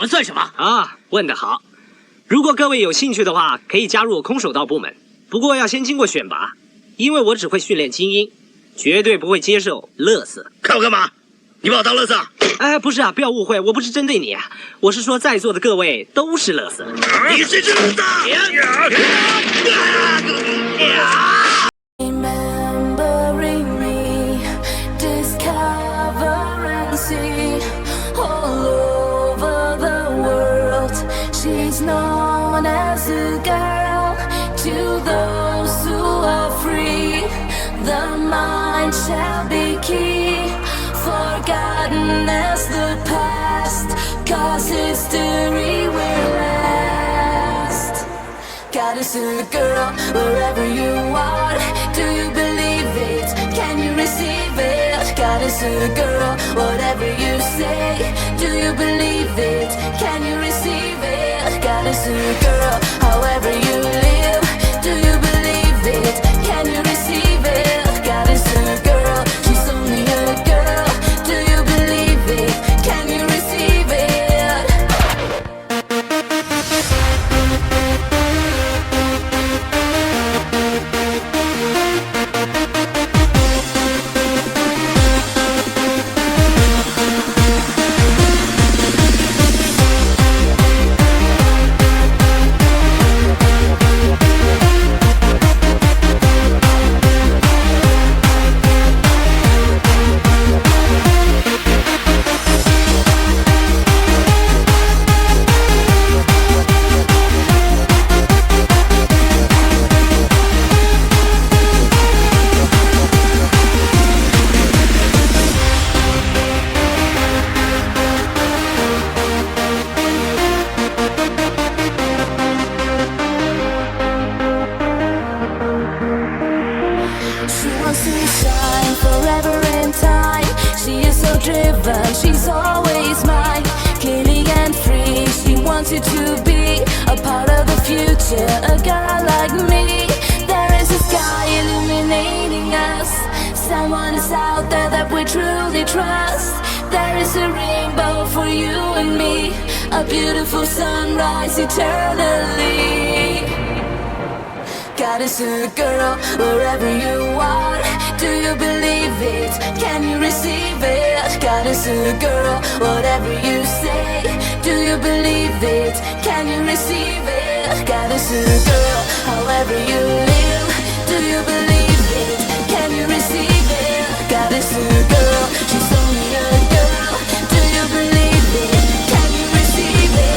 我算什么啊？问得好！如果各位有兴趣的话，可以加入空手道部门，不过要先经过选拔，因为我只会训练精英，绝对不会接受垃圾。看我干嘛？你把我当垃圾？哎，不是啊，不要误会，我不是针对你啊，我是说在座的各位都是垃圾。你是只垃圾！Remembering me, discover and see all over the world. She's known as a girl to those who are free. The mind shall be key, forgotten as the past, 'cause history will last. Goddess girl, wherever you are, do you believe it? Can you receive it? Goddess girl, whatever you say, do you believe it? Can you receive it? Goddess girl, however you live, do you believe it? Can you receive it? Goddess girl, she's only a girl, do you believe it? Can you receive it? She's always mine, clearly and free. She wants you to be a part of the future, a girl like me. There is a sky illuminating us. Someone is out there that we truly trust. There is a rainbow for you and me, a beautiful sunrise eternally. Goddess girl, wherever you are, do you believe it? Can you receive it? Goddess girl, whatever you say, do you believe it? Can you receive it? Goddess girl, however you live, do you believe it? Can you receive it? Goddess girl, she's only a girl, do you believe it? Can you receive it?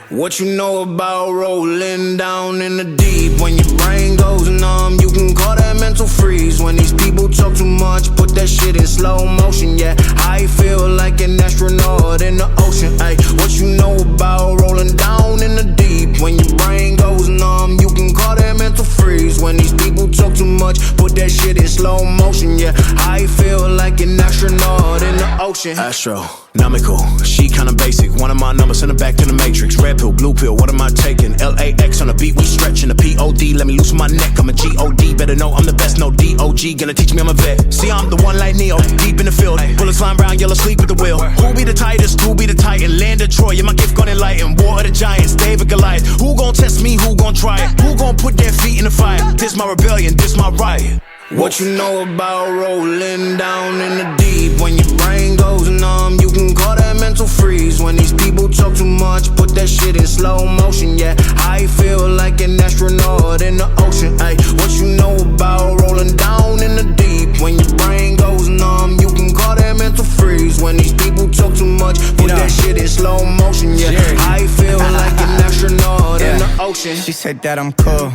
What you know about rolling down in the deep? When your brain goes numb, you can call that mental freeze. When these people talk too much, put that shit in slow motion. Yeah, I feel like an astronaut in the ocean. Ay, what you know about rolling down in the deep? When your brain goes numb, you can call that mental freeze. When these people talk too much, put that shit in slow motion. Yeah, I feel like an astronaut in the ocean. Astronomical, she kinda basic. One of my numbers, send her back to the matrix. Red pill, blue pill, what am I taking? LAX on the beat, we stretching the POD. Let me loosen my neck, I'm a GOD. Better know I'm the best, no DOG. Gonna teach me I'm a vet. See, I'm the one like Neo, deep in the field. Bullets flying round, yellow sleep at the wheel. Who be the tightest? Who be the titan? Land of Troy, yeah, my gift gonna enlighten. War of the Giants, David Goliath. Who gon' test me? Who gon' try it? Who gon' put their feet in the fire? This my rebellion, this my riot. What you know about rolling down in the deep? When your brain goes numb, you can call that mental freeze. When these people talk too much, put that shit in slow motion. Yeah, I feel like an astronaut in the ocean. Ay, what you know about rolling down in the deep? When your brain goes numb, you can call that mental freeze. When these people talk too much, put that shit in slow motion. Yeah, I feel like an astronaut in the ocean. ocean. She said that I'm cool.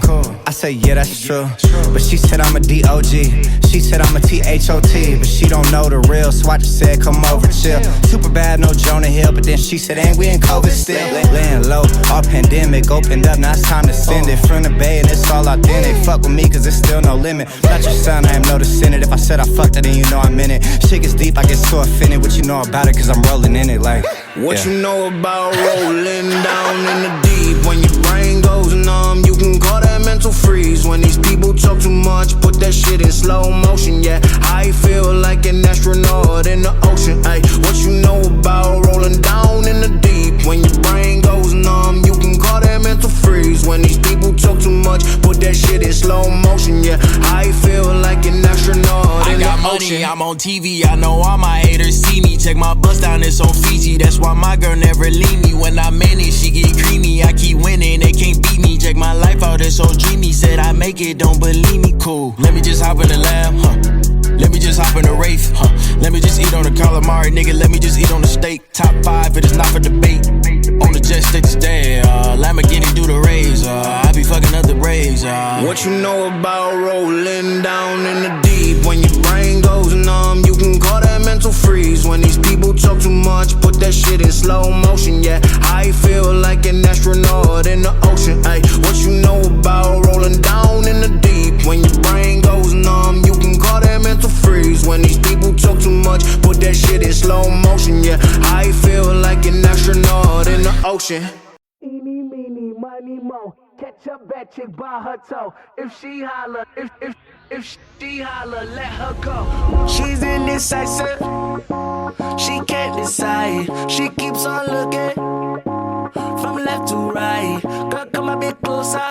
I said, yeah, that's true. But she said I'm a D-O-G. She said I'm a T-H-O-T. But she don't know the real, so I just said, come over, chill. Super bad, no Jonah Hill. But then she said, ain't we in COVID still? Laying low, all pandemic opened up, now it's time to send it. From the bay and it's all authentic. Fuck with me, cause there's still no limit. Not your son, I am noticing it. If I said I fucked it, then you know I'm in it. Shit gets deep, I get so offended. What you know about it, cause I'm rolling in it like. What you know about rolling down in the deep? When your brain goes numb, you can call that mental freeze. When these people talk too much, put that shit in slow motion. Yeah, I feel like an astronaut in the ocean. Ay, what you know about rolling down in the deep? When your brain goes numb, you can call that mental freeze. When these people talk too much, put that shit in slow motion. Yeah, I feel like an astronaut in the ocean. I got money, I'm on TV, I know all my haters see me. Check my bus down, it's on Fiji. That's why my girl never leave me. When I'm in it, she get creamy. I keep winning, they can't beat me. Check my life out, it's so dreamy. Said I make it, don't believe me, cool. Let me just hop in the lamb, Let me just hop in the Wraith, Let me just eat on the calamari, nigga. Let me just eat on the steak. Top 5, it is not for debate. On the jet stick today, Lamborghini do the raise. I be fucking up the Braves. What you know about rolling down in the deep? When your brain goes numb, you can call that mental freeze. When these people talk too much, put that shit in slow motion. Yeah, I feel like an astronaut in the ocean. Ay, what you know about rolling down in the deep? When your brain goes numb, you can call that mental freeze. When these people talk too much, put that shit in slow motion. Yeah, I feel like an astronaut in the ocean. Eeny, meeny, miny, mo. Catch a bad chick by her toe. If she holler, if she holler, let her go. She's indecisive. She can't decide. She keeps on looking from left to right. Girl, come a bit closer.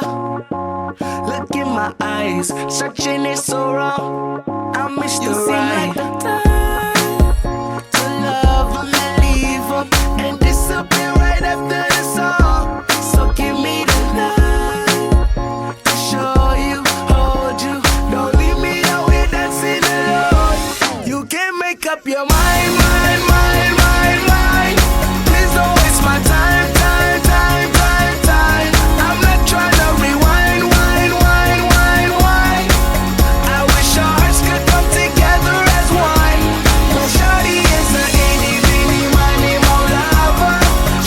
Look in my eyes. Searching is so wrong. I missed the right. Like the time to love them and leave them and disappear right after the song. So give me the night to show you, hold you. Don't leave me out here dancing alone. You can't make up your mind. Please don't waste my time. I'm not trying to rewind. I wish our hearts could come together as one. Shawty is a eeny, meeny, miny, mo lover.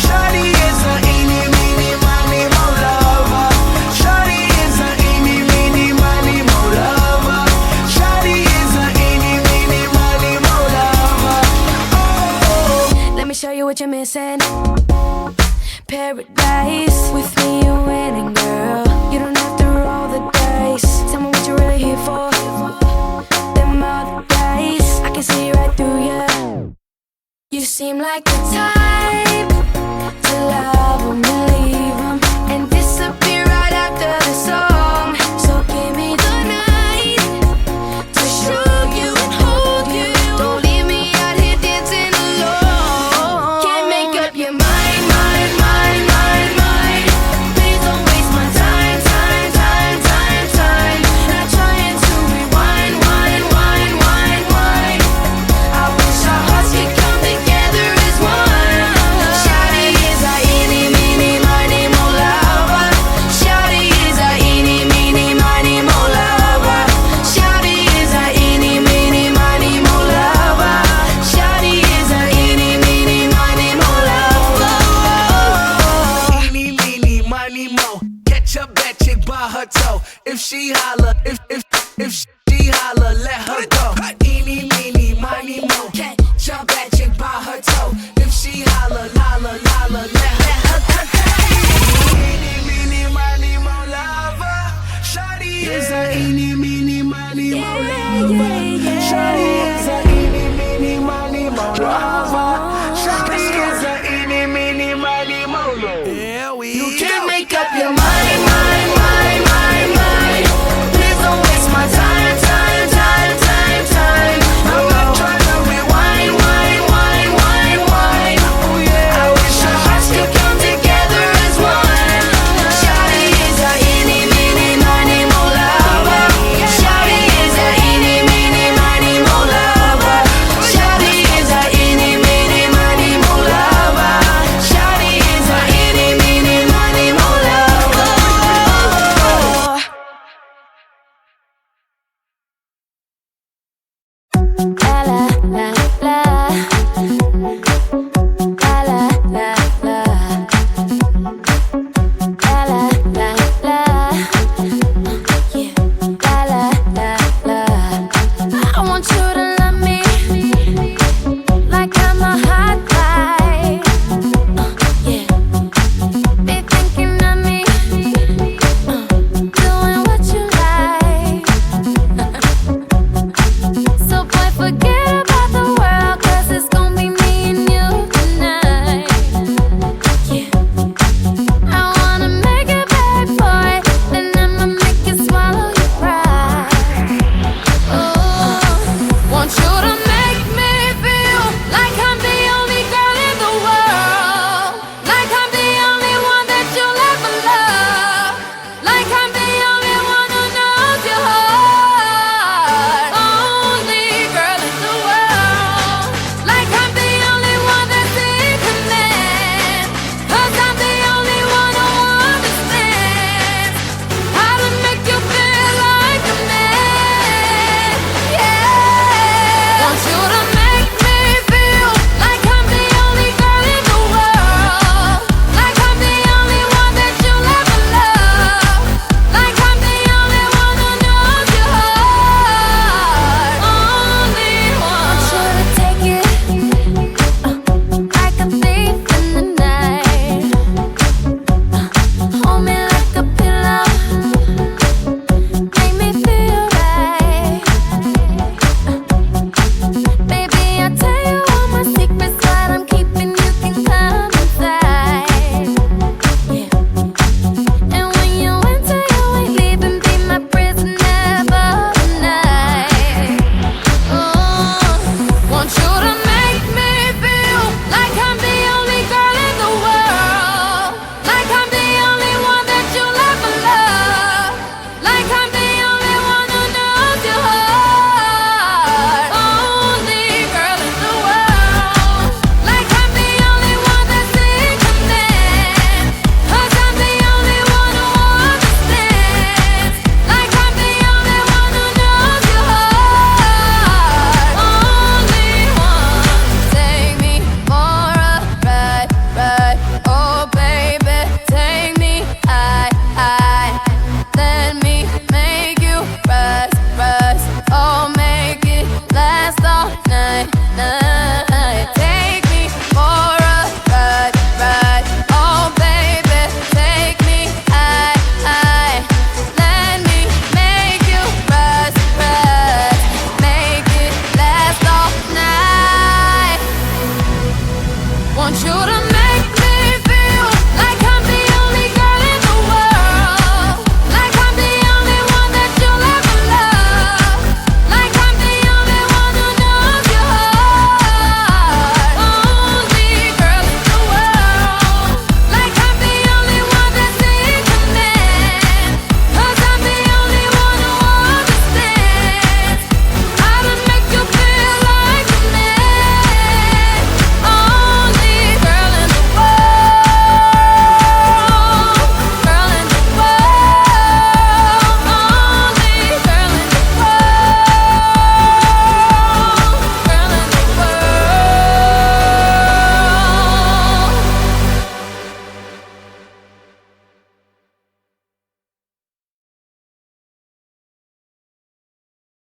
Shawty is a eeny, meeny, miny, mo lover. Shawty is a eeny, meeny, miny, mo lover. Shawty is a eeny, meeny, miny, mo lover. Oh. Let me show you what you're missing. Paradise. With me you're winning, girl. You don't have to roll the dice. Tell me what you're really here for. Them other guys, I can see right through you. You seem like the type to love 'em and leave 'em and disappear right after the song. So give me the night to show you and hold you. Don't leave me out here dancing alone. Can't make up your mind. Please don't waste my time. Not trying to rewind. I wish our hearts could come together as one. Shawty is a eeny, meeny, miny, mo lover. Shawty is a eeny, meeny, miny, mo lover. Shawty is a eeny, meeny, miny, mo lover. Shawty is a eeny, meeny, miny, mo lover. Eeny, meeny, miny, mo. Catch a bad chick by her toe. If she holler, if she holler, let her go. Eeny, meeny, miny, mo. Catch a bad chick by her toe. If she holler, let her go. Eeny, meeny, miny, mo lover. Shawty is a eeny,